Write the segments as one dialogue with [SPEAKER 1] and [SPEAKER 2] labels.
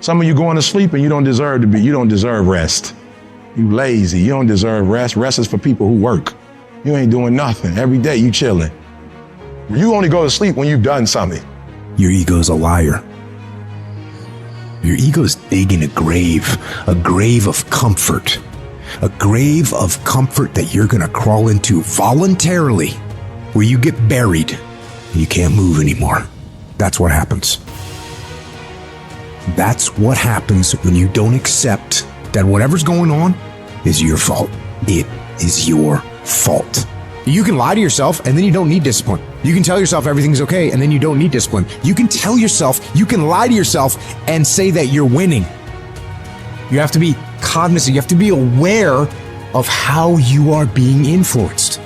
[SPEAKER 1] Some of you going to sleep and you don't deserve rest. You lazy, you don't deserve rest. Rest is for people who work. You ain't doing nothing. Every day you chilling. You only go to sleep when you've done something.
[SPEAKER 2] Your ego's a liar. Your ego's digging a grave of comfort. A grave of comfort that you're gonna crawl into voluntarily, where you get buried and you can't move anymore. That's what happens. That's what happens when you don't accept that whatever's going on is your fault. It is your fault. You can lie to yourself and then you don't need discipline. You can tell yourself everything's okay and then you don't need discipline. You can tell yourself, you can lie to yourself and say that you're winning. You have to be cognizant, you have to be aware of how you are being influenced.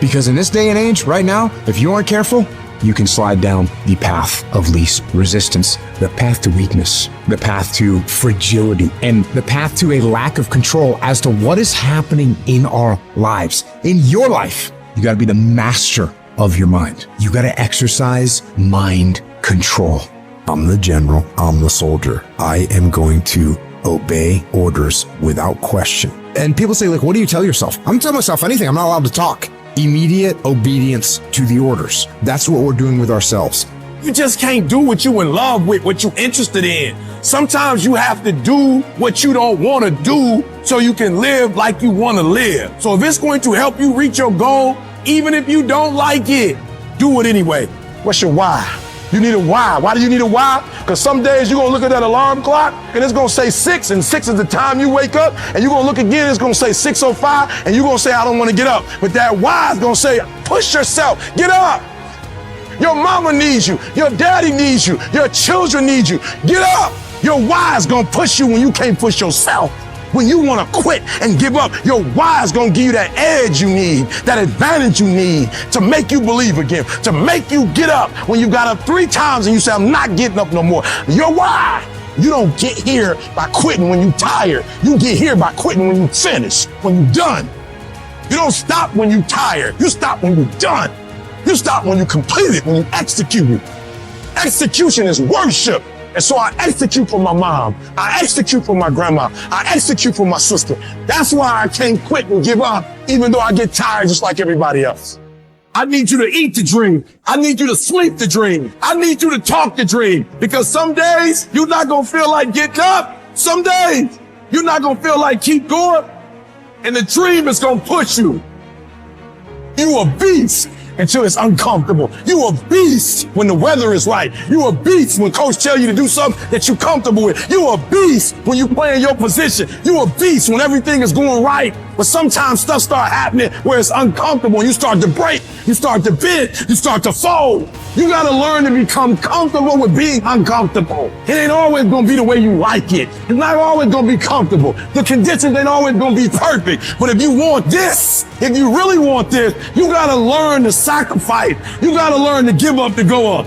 [SPEAKER 2] Because in this day and age, right now, if you aren't careful, you can slide down the path of least resistance, the path to weakness, the path to fragility, and the path to a lack of control as to what is happening in our lives. In your life, you gotta be the master of your mind. You gotta exercise mind control. I'm the general, I'm the soldier. I am going to obey orders without question. And people say, like, what do you tell yourself? I'm telling myself anything, I'm not allowed to talk. Immediate obedience to the orders. That's what we're doing with ourselves.
[SPEAKER 3] You just can't do what you in love with, what you interested in. Sometimes you have to do what you don't want to do so you can live like you want to live. So if it's going to help you reach your goal, even if you don't like it, do it anyway.
[SPEAKER 1] What's your why? You need a why. Why do you need a why? Because some days you're going to look at that alarm clock and it's going to say 6, and 6 is the time you wake up, and you're going to look again, it's going to say 6:05, and you're going to say, I don't want to get up. But that why is going to say, push yourself, get up. Your mama needs you. Your daddy needs you. Your children need you. Get up. Your why is going to push you when you can't push yourself. When you want to quit and give up, your why is going to give you that edge you need, that advantage you need to make you believe again, to make you get up when you got up 3 times and you say, I'm not getting up no more. Your why. You don't get here by quitting when you're tired. You get here by quitting when you finish, when you're done. You don't stop when you're tired. You stop when you're done. You stop when you complete it, when you execute it. Execution is worship. And so I execute for my mom. I execute for my grandma. I execute for my sister. That's why I can't quit and give up, even though I get tired just like everybody else. I need you to eat the dream. I need you to sleep the dream. I need you to talk the dream. Because some days you're not going to feel like getting up. Some days you're not going to feel like keep going. And the dream is going to push you. You a beast until it's uncomfortable. You a beast when the weather is right. You a beast when coach tell you to do something that you're comfortable with. You a beast when you play in your position. You a beast when everything is going right. But sometimes stuff start happening where it's uncomfortable and you start to break, you start to bend, you start to fold. You gotta learn to become comfortable with being uncomfortable. It ain't always gonna be the way you like it. It's not always gonna be comfortable. The conditions ain't always gonna be perfect. But if you want this, if you really want this, you gotta learn to sacrifice. You gotta learn to give up to go up.